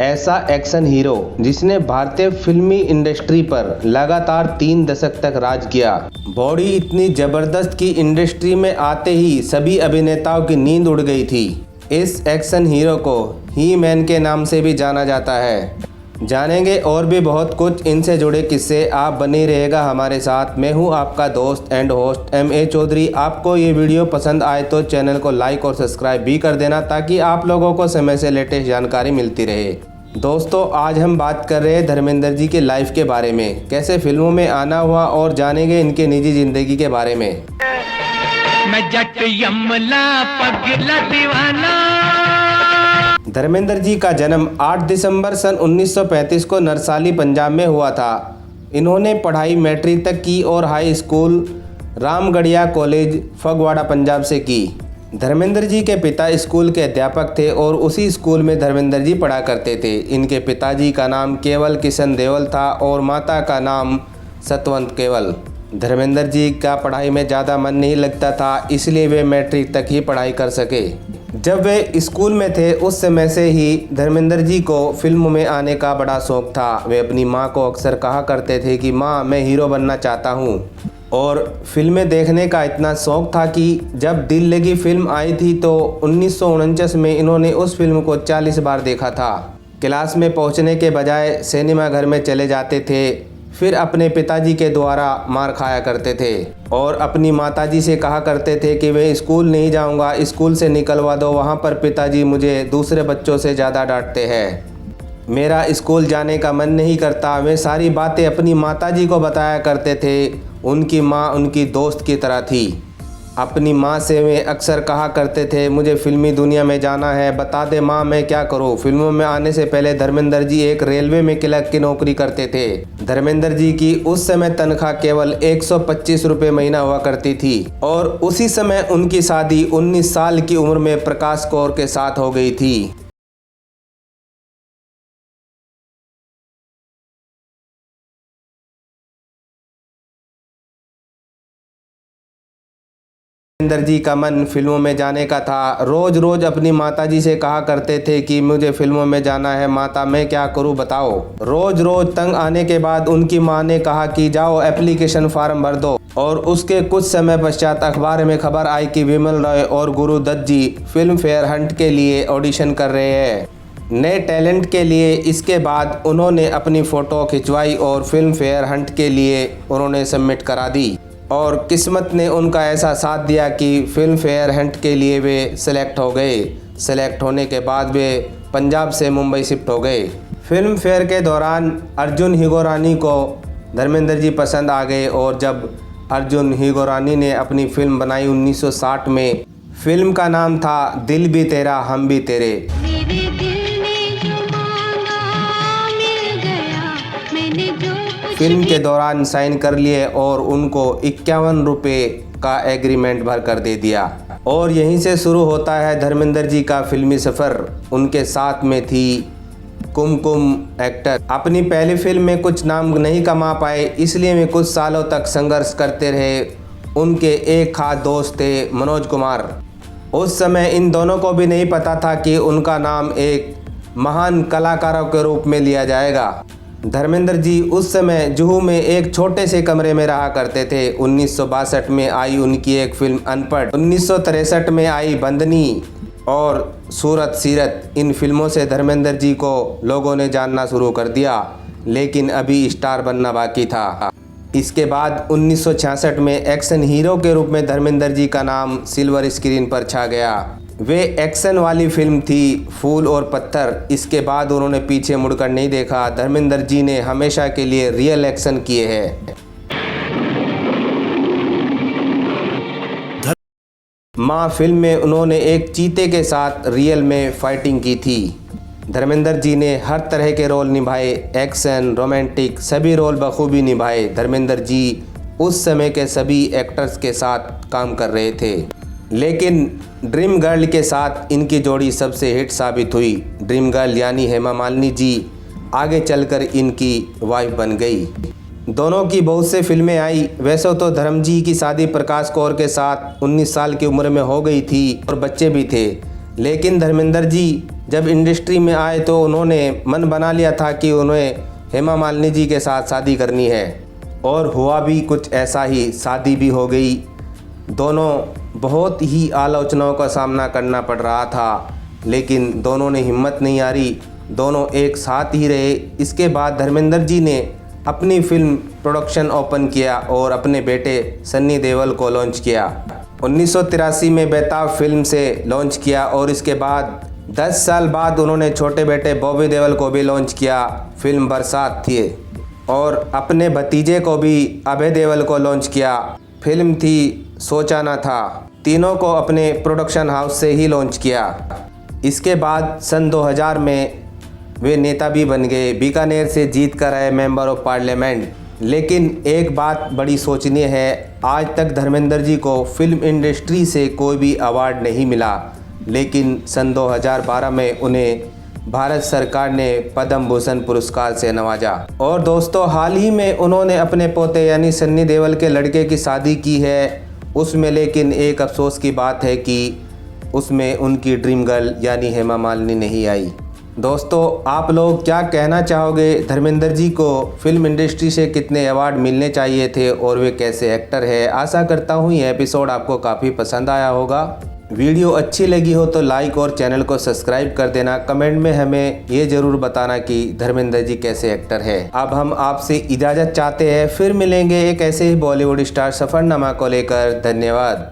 ऐसा action hero जिसने भारतीय फिल्मी इंडस्ट्री पर लगातार 3 दशक तक राज किया। बॉडी इतनी जबरदस्त कि इंडस्ट्री में आते ही सभी अभिनेताओं की नींद उड़ गई थी। इस एक्शन हीरो को ही मैन के नाम से भी जाना जाता है। जानेंगे और भी बहुत कुछ इनसे जुड़े किस्से। आप बने रहेगा हमारे साथ। मैं हूं आपका दोस्त एंड होस्ट MA चौधरी। आपको ये वीडियो पसंद आए तो चैनल को लाइक और सब्सक्राइब भी कर देना ताकि आप लोगों को समय से लेटेस्ट जानकारी मिलती रहे। दोस्तों, आज हम बात कर रहे हैं धर्मेंद्र जी के लाइफ के बारे में, कैसे फिल्मों में आना हुआ और जानेंगे इनके निजी जिंदगी के बारे में। मैं जट यमला पगला दीवाना। धर्मेंद्र जी का जन्म 8 दिसंबर सन 1935 को नरसाली पंजाब में हुआ था। इन्होंने पढ़ाई मैट्रिक तक की और high school Ramgarhia college Phagwara Punjab से की। धर्मेंद्र जी के पिता स्कूल के अध्यापक थे और उसी स्कूल में धर्मेंद्र जी पढ़ा करते थे। इनके पिताजी का नाम केवल किशन देवल था और माता का नाम सतवंत केवल। धर्मेंद्र जी का पढ़ाई में ज़्यादा मन नहीं लगता था, इसलिए वे मैट्रिक तक ही पढ़ाई कर सके। जब वे स्कूल में थे उस समय से ही धर्मेंद्र जी को फिल्म में आने का बड़ा शौक था। वे अपनी माँ को अक्सर कहा करते थे कि माँ, मैं हीरो बनना चाहता हूँ। और फिल्में देखने का इतना शौक था कि जब दिल लगी फिल्म आई थी तो 1949 में इन्होंने उस फिल्म को 40 बार देखा था। क्लास में पहुँचने के बजाय सिनेमा घर में चले जाते थे, फिर अपने पिताजी के द्वारा मार खाया करते थे और अपनी माताजी से कहा करते थे कि मैं स्कूल नहीं जाऊंगा, स्कूल से निकलवा दो, वहाँ पर पिताजी मुझे दूसरे बच्चों से ज़्यादा डांटते हैं, मेरा स्कूल जाने का मन नहीं करता। वे सारी बातें अपनी माताजी को बताया करते थे। उनकी माँ उनकी दोस्त की तरह थी। अपनी माँ से वे अक्सर कहा करते थे, मुझे फिल्मी दुनिया में जाना है, बता दे माँ मैं क्या करूँ। फिल्मों में आने से पहले धर्मेंद्र जी एक रेलवे में क्लर्क की नौकरी करते थे। धर्मेंद्र जी की उस समय तनख्वाह केवल 125 रुपये महीना हुआ करती थी और उसी समय उनकी शादी 19 साल की उम्र में प्रकाश कौर के साथ हो गई थी। धर्मेंद्र जी का मन फिल्मों में जाने का था। रोज रोज अपनी माताजी से कहा करते थे कि मुझे फिल्मों में जाना है, माता मैं क्या करूं बताओ। रोज रोज तंग आने के बाद उनकी मां ने कहा कि जाओ एप्लीकेशन फॉर्म भर दो। और उसके कुछ समय पश्चात अखबार में खबर आई कि विमल रॉय और गुरु दत्त जी फिल्म फेयर हंट के लिए ऑडिशन कर रहे हैं, नए टैलेंट के लिए। इसके बाद उन्होंने अपनी फ़ोटो खिंचवाई और फिल्म फेयर हंट के लिए उन्होंने सबमिट करा दी और किस्मत ने उनका ऐसा साथ दिया कि फिल्म फेयर हंट के लिए वे सेलेक्ट हो गए। सेलेक्ट होने के बाद वे पंजाब से मुंबई शिफ्ट हो गए। फिल्म फेयर के दौरान अर्जुन हिगोरानी को धर्मेंद्र जी पसंद आ गए और जब अर्जुन हिगोरानी ने अपनी फिल्म बनाई 1960 में, फिल्म का नाम था दिल भी तेरा हम भी तेरे। फिल्म के दौरान साइन कर लिए और उनको 51 रुपये का एग्रीमेंट भर कर दे दिया और यहीं से शुरू होता है धर्मेंद्र जी का फिल्मी सफ़र। उनके साथ में थी कुमकुम एक्टर। अपनी पहली फिल्म में कुछ नाम नहीं कमा पाए, इसलिए वे कुछ सालों तक संघर्ष करते रहे। उनके एक खास दोस्त थे मनोज कुमार। उस समय इन दोनों को भी नहीं पता था कि उनका नाम एक महान कलाकारों के रूप में लिया जाएगा। धर्मेंद्र जी उस समय जुहू में एक छोटे से कमरे में रहा करते थे। 1962 में आई उनकी एक फिल्म अनपढ़, 1963 में आई बंदनी और सूरत सीरत। इन फिल्मों से धर्मेंद्र जी को लोगों ने जानना शुरू कर दिया, लेकिन अभी स्टार बनना बाकी था। इसके बाद 1966 में एक्शन हीरो के रूप में धर्मेंद्र जी का नाम सिल्वर स्क्रीन पर छा गया। वे एक्शन वाली फिल्म थी फूल और पत्थर। इसके बाद उन्होंने पीछे मुड़कर नहीं देखा। धर्मेंद्र जी ने हमेशा के लिए रियल एक्शन किए हैं। माँ फिल्म में उन्होंने एक चीते के साथ रियल में फाइटिंग की थी। धर्मेंद्र जी ने हर तरह के रोल निभाए, एक्शन, रोमांटिक, सभी रोल बखूबी निभाए। धर्मेंद्र जी उस समय के सभी एक्टर्स के साथ काम कर रहे थे, लेकिन ड्रीम गर्ल के साथ इनकी जोड़ी सबसे हिट साबित हुई। ड्रीम गर्ल यानी हेमा मालिनी जी आगे चलकर इनकी वाइफ बन गई। दोनों की बहुत से फिल्में आई। वैसे तो धर्म जी की शादी प्रकाश कौर के साथ 19 साल की उम्र में हो गई थी और बच्चे भी थे, लेकिन धर्मेंद्र जी जब इंडस्ट्री में आए तो उन्होंने मन बना लिया था कि उन्हें हेमा मालिनी जी के साथ शादी करनी है, और हुआ भी कुछ ऐसा ही, शादी भी हो गई। दोनों बहुत ही आलोचनाओं का सामना करना पड़ रहा था, लेकिन दोनों ने हिम्मत नहीं हारी, दोनों एक साथ ही रहे। इसके बाद धर्मेंद्र जी ने अपनी फिल्म प्रोडक्शन ओपन किया और अपने बेटे सन्नी देओल को लॉन्च किया। 1983 में बेताब फिल्म से लॉन्च किया और इसके बाद 10 साल बाद उन्होंने छोटे बेटे बॉबी देओल को भी लॉन्च किया, फिल्म बरसात थी। और अपने भतीजे को भी अभय देओल को लॉन्च किया, फिल्म थी सोचा ना था। तीनों को अपने प्रोडक्शन हाउस से ही लॉन्च किया। इसके बाद सन 2000 में वे नेता भी बन गए, बीकानेर से जीत कर आए मेंबर ऑफ पार्लियामेंट। लेकिन एक बात बड़ी सोचनीय है, आज तक धर्मेंद्र जी को फिल्म इंडस्ट्री से कोई भी अवार्ड नहीं मिला, लेकिन सन 2012 में उन्हें भारत सरकार ने पद्म भूषण पुरस्कार से नवाजा। और दोस्तों, हाल ही में उन्होंने अपने पोते यानी सन्नी देओल के लड़के की शादी की है, उसमें लेकिन एक अफसोस की बात है कि उसमें उनकी ड्रीम गर्ल यानी हेमा मालिनी नहीं आई। दोस्तों, आप लोग क्या कहना चाहोगे? धर्मेंद्र जी को फिल्म इंडस्ट्री से कितने अवार्ड मिलने चाहिए थे और वे कैसे एक्टर है? आशा करता हूँ ये एपिसोड आपको काफ़ी पसंद आया होगा। वीडियो अच्छी लगी हो तो लाइक और चैनल को सब्सक्राइब कर देना। कमेंट में हमें ये ज़रूर बताना कि धर्मेंद्र जी कैसे एक्टर है। अब हम आपसे इजाज़त चाहते हैं, फिर मिलेंगे एक ऐसे ही बॉलीवुड स्टार सफ़रनामा को लेकर। धन्यवाद।